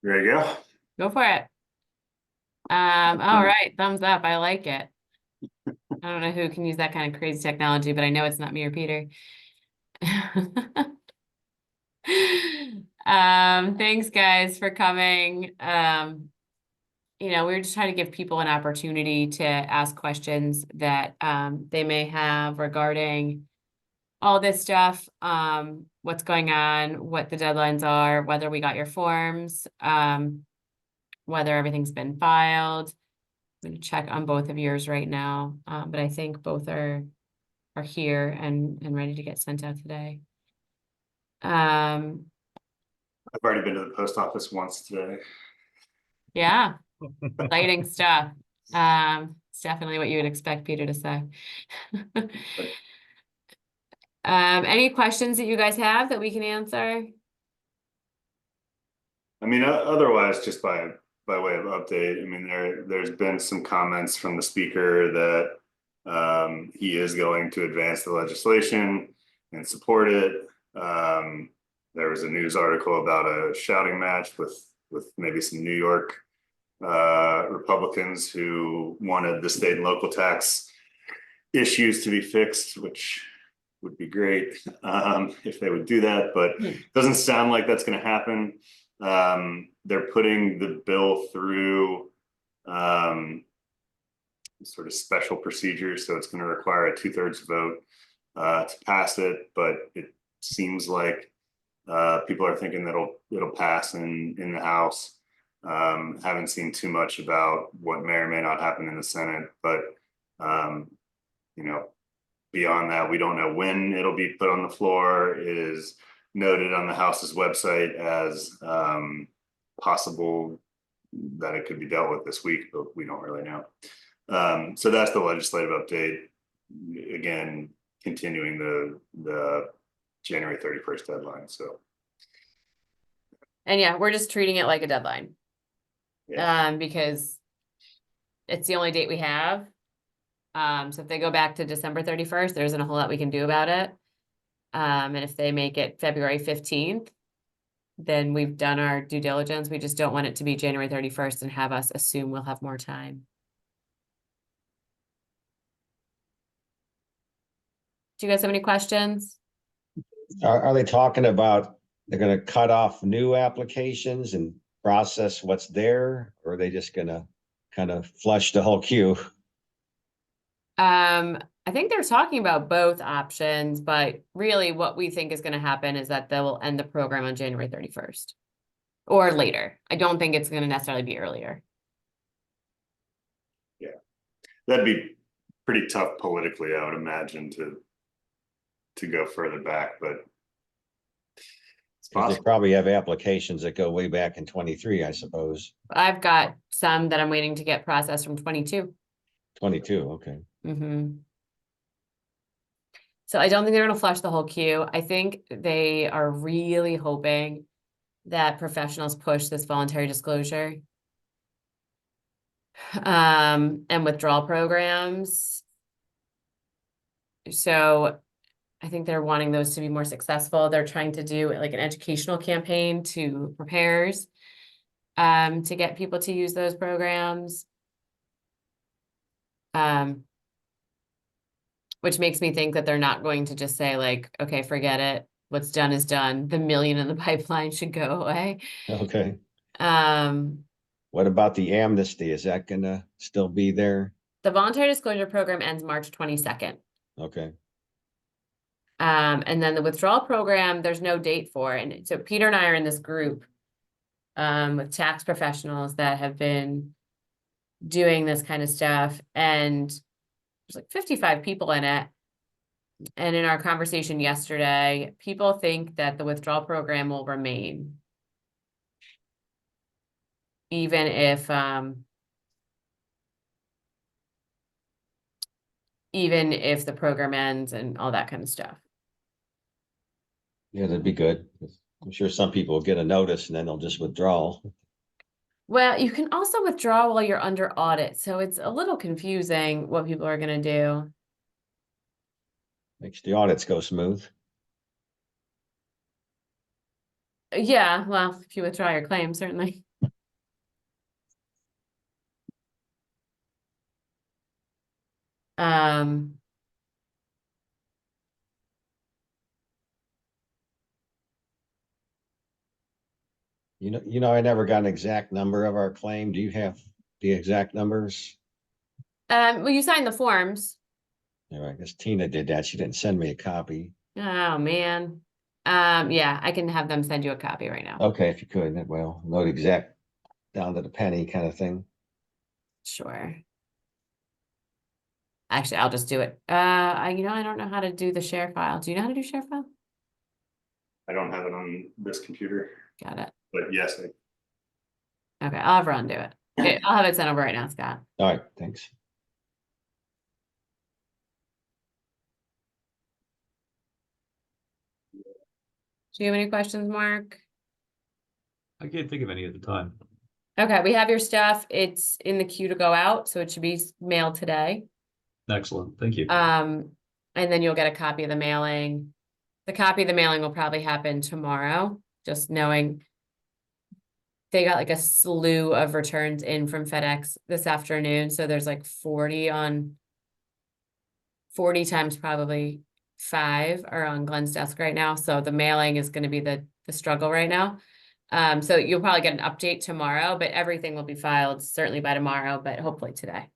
There you go. Go for it. All right, thumbs up. I like it. I don't know who can use that kind of crazy technology, but I know it's not me or Peter. Thanks guys for coming. We're just trying to give people an opportunity to ask questions that they may have regarding all this stuff, what's going on, what the deadlines are, whether we got your forms, whether everything's been filed. I'm going to check on both of yours right now, but I think both are here and ready to get sent out today. I've already been to the post office once today. Yeah, exciting stuff. It's definitely what you would expect Peter to say. Any questions that you guys have that we can answer? I mean, otherwise, just by way of update, I mean, there's been some comments from the speaker that he is going to advance the legislation and support it. There was a news article about a shouting match with maybe some New York Republicans who wanted the state and local tax issues to be fixed, which would be great if they would do that, but it doesn't sound like that's going to happen. They're putting the bill through sort of special procedures, so it's going to require a 2/3 vote to pass it, but it seems like people are thinking that it'll pass in the House. Haven't seen too much about what may or may not happen in the Senate, but beyond that, we don't know when it'll be put on the floor. It is noted on the House's website as possible that it could be dealt with this week, but we don't really know. So that's the legislative update. Again, continuing the January 31st deadline. So, and yeah, we're just treating it like a deadline. Yeah. Because it's the only date we have. So if they go back to December 31st, there isn't a whole lot we can do about it. And if they make it February 15th, then we've done our due diligence. We just don't want it to be January 31st and have us assume we'll have more time. Do you guys have any questions? Are they talking about they're going to cut off new applications and process what's there, or are they just going to kind of flush the whole queue? I think they're talking about both options, but really what we think is going to happen is that they will end the program on January 31st or later. I don't think it's going to necessarily be earlier. Yeah, that'd be pretty tough politically, I would imagine, to go further back, but it's possible. They probably have applications that go way back in 23, I suppose. I've got some that I'm waiting to get processed from 22. 22, okay. So I don't think they're going to flush the whole queue. I think they are really hoping that professionals push this voluntary disclosure and withdrawal programs. So I think they're wanting those to be more successful. They're trying to do like an educational campaign to preparers to get people to use those programs. Which makes me think that they're not going to just say like, okay, forget it. What's done is done. The $1 million in the pipeline should go away. Okay. What about the amnesty? Is that going to still be there? The voluntary disclosure program ends March 22nd. Okay. And then the withdrawal program, there's no date for. And so Peter and I are in this group with tax professionals that have been doing this kind of stuff. And there's like 55 people in it. And in our conversation yesterday, people think that the withdrawal program will remain. Even if the program ends and all that kind of stuff. Yeah, that'd be good. I'm sure some people will get a notice and then they'll just withdraw. Well, you can also withdraw while you're under audit. So it's a little confusing what people are going to do. Makes the audits go smooth. Yeah, well, if you withdraw your claim, certainly. Um, I never got an exact number of our claim. Do you have the exact numbers? well, you signed the forms. I guess Tina did that. She didn't send me a copy. Oh, man. Yeah, I can have them send you a copy right now. Okay, if you could, well, note exact down to the penny kind of thing. Sure. Actually, I'll just do it. I don't know how to do the share file. Do you know how to do share file? I don't have it on this computer, Got it. but yes, Okay, I'll have Ron do it. Okay, I'll have it sent over right now, Scott. All right, thanks. Do you have any questions, Mark? I can't think of any at the time. Okay, we have your stuff. It's in the queue to go out, so it should be mailed today. Excellent, thank you. And then you'll get a copy of the mailing. The copy of the mailing will probably happen tomorrow, just knowing they got like a slew of returns in from FedEx this afternoon. So there's like 40 times probably 5 are on Glenn's desk right now. So the mailing is going to be the struggle right now. So you'll probably get an update tomorrow, but everything will be filed certainly by tomorrow, but hopefully today.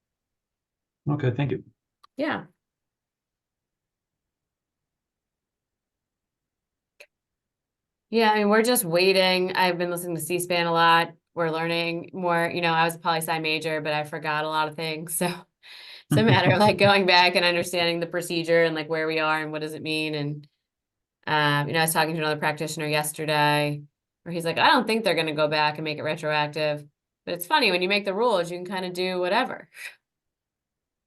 Okay, thank you. Yeah. Yeah, I mean, we're just waiting. I've been listening to C-SPAN a lot. We're learning more. I was a poli-sci major, but I forgot a lot of things. So it's a matter of like going back and understanding the procedure and like where we are and what does it mean. And I was talking to another practitioner yesterday where he's like, I don't think they're going to go back and make it retroactive. But it's funny when you make the rules, you can kind of do whatever.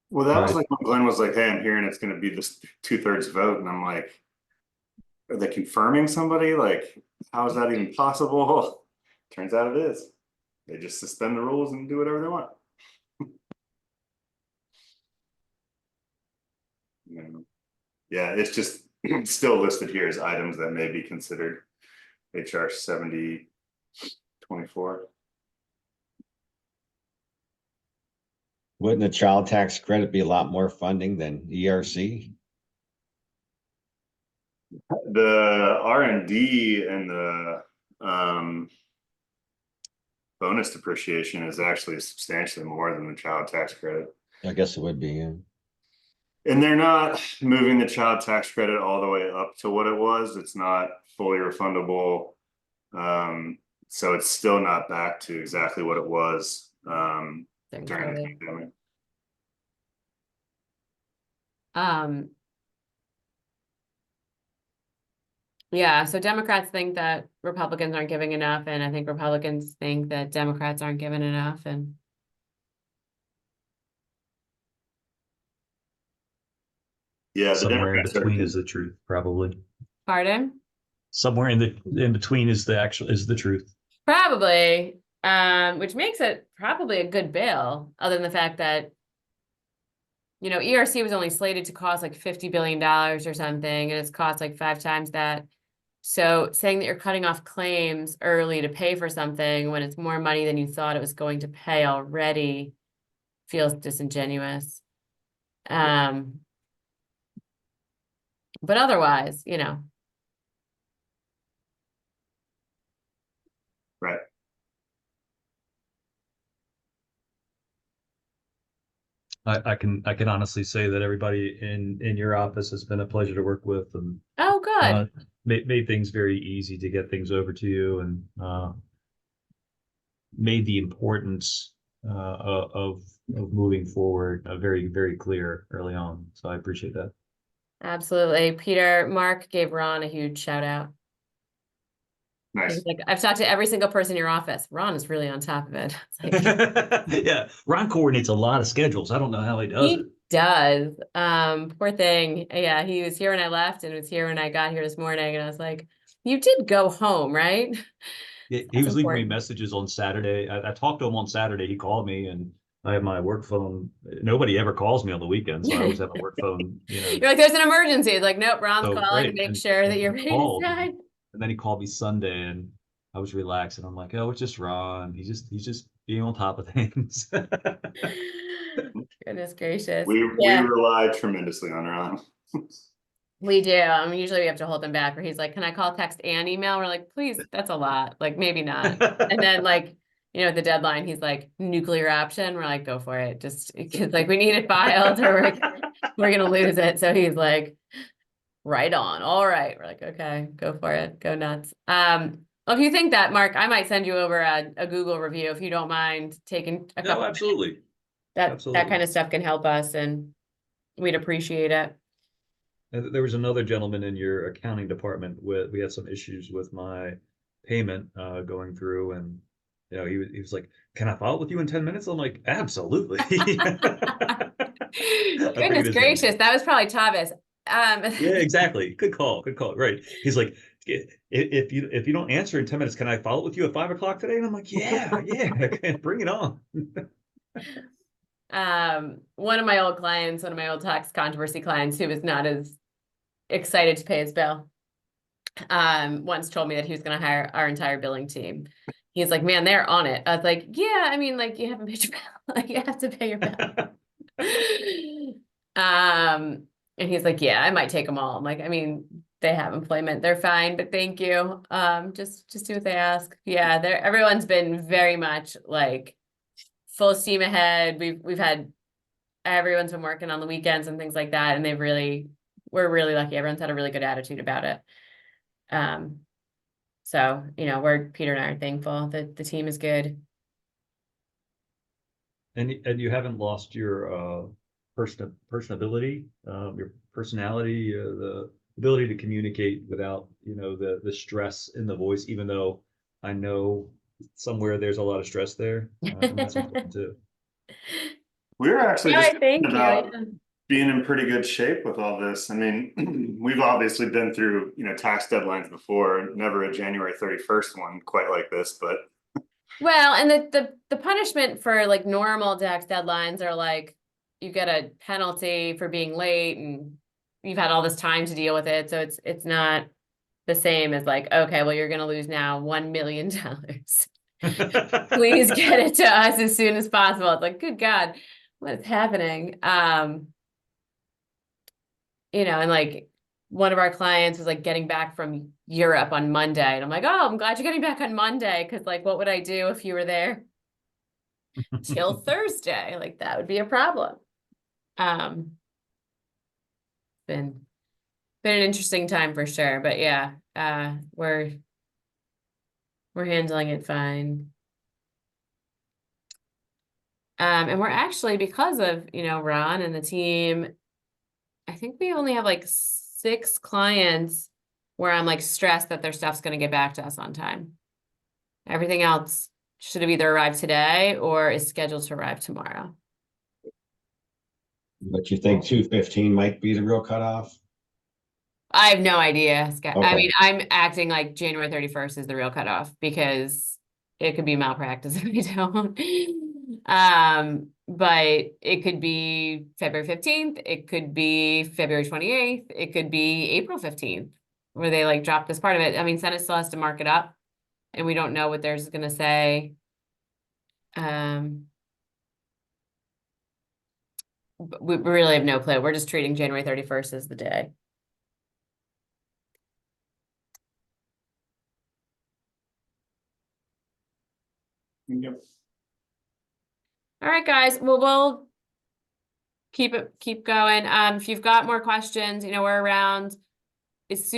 well, that was Right. like when Glenn was like, "Hey, I'm hearing it's going to be this 2/3 vote," and I'm like, "Are they confirming somebody? Like, how is that even possible?" Turns out it is. They just suspend the rules and do whatever they want. Yeah, it's just still listed here as items that may be considered HR 7024. Wouldn't the child tax credit be a lot more funding than ERC? The R&D and the bonus depreciation is actually substantially more than the child tax credit. I guess it would be. Yeah. And they're not moving the child tax credit all the way up to what it was. It's not fully refundable. So it's still not back to exactly what it was during the pandemic. Yeah, so Democrats think that Republicans aren't giving enough, and I think Republicans think that Democrats aren't giving enough, and yeah, the Somewhere in Democrats are between is the truth, probably. pardon? Somewhere in between is the truth. Probably, which makes it probably a good bill, other than the fact that ERC was only slated to cost like $50 billion or something, and it's cost like 5 times that. So saying that you're cutting off claims early to pay for something when it's more money than you thought it was going to pay already feels disingenuous. But otherwise, right. I can honestly say that everybody in your office has been a pleasure to work with, and oh, good. made things very easy to get things over to you, and made the importance of moving forward very, very clear early on. So I appreciate that. Absolutely. Peter, Mark gave Ron a huge shout out. Nice. He's like, I've talked to every single person in your office. Ron is really on top of it. It's like, Yeah, Ron coordinates a lot of schedules. I don't know how he does it. he does. Poor thing. Yeah, he was here when I left and was here when I got here this morning. And I was like, you did go home, right? He was leaving me messages on Saturday. I talked to him on Saturday. He called me, and I have my work phone. Nobody ever calls me on the weekend, so I always have a work phone. You're like, there's an emergency. It's like, nope, Ron's calling right. to make sure that you're ready to sign. And then he called me Sunday, and I was relaxed, and I'm like, oh, it's just Ron. He's just being on top of things. Goodness gracious. We Yeah, rely tremendously on Ron. we do. Usually we have to hold him back where he's like, can I call, text and email? We're like, please, that's a lot. Like, maybe not. And then like, the deadline, he's like, nuclear option. We're like, go for it. Just because like we need it filed or we're going to lose it. So he's like, right on. All right. We're like, okay, go for it. Go nuts. Well, if you think that, Mark, I might send you over a Google review if you don't mind taking a couple. No, absolutely. That Absolutely. kind of stuff can help us and we'd appreciate it. And there was another gentleman in your accounting department with, we had some issues with my payment going through, and he was like, "Can I file it with you in 10 minutes?" I'm like, "Absolutely." I forget Goodness his gracious, name. that was probably Tavis. Yeah, exactly. Good call. Good call. Right. He's like, if you don't answer in 10 minutes, can I follow it with you at 5 o'clock today? And I'm like, yeah, bring it on. One of my old clients, one of my old tax controversy clients who was not as excited to pay his bill, once told me that he was going to hire our entire billing team. He's like, man, they're on it. I was like, yeah, I mean, like you haven't paid your bill. Like you have to pay your bill. And he's like, yeah, I might take them all. I'm like, I mean, they have employment, they're fine, but thank you. Just do what they ask. Yeah, everyone's been very much like full steam ahead. We've had everyone's been working on the weekends and things like that, and we're really lucky. Everyone's had a really good attitude about it. So Peter and I are thankful that the team is good. And you haven't lost your personability, your personality, the ability to communicate without the stress in the voice, even though I know somewhere there's a lot of stress there, and that's important too. We were actually Yeah, just thank about you. being in pretty good shape with all this. I mean, we've obviously been through, tax deadlines before, never a January 31st one quite like this, but Well, and the punishment for like normal tax deadlines are like you get a penalty for being late and you've had all this time to deal with it. So it's not the same as like, okay, well, you're gonna lose now $1 million. Please get it to us as soon as possible. It's like, good God, what is happening? And like one of our clients was like getting back from Europe on Monday. And I'm like, oh, I'm glad you're getting back on Monday. Cause like, what would I do if you were there till Thursday? Like that would be a problem. Been an interesting time for sure, but yeah, we're handling it fine. And we're actually, because of, Ron and the team, I think we only have like 6 clients where I'm like stressed that their stuff's going to get back to us on time. Everything else should have either arrived today or is scheduled to arrive tomorrow. But you think 215 might be the real cutoff? I have no idea, Scott. I Okay. mean, I'm acting like January 31st is the real cutoff because it could be malpractice if we don't. But it could be February 15th, it could be February 28th, it could be April 15th, where they like drop this part of it. I mean, Senate still has to mark it up, and we don't know what theirs is gonna say. But we really have no clue. We're just treating January 31st as the day. yep. All right, guys. Well, we'll keep going. If you've got more questions, we're around as soon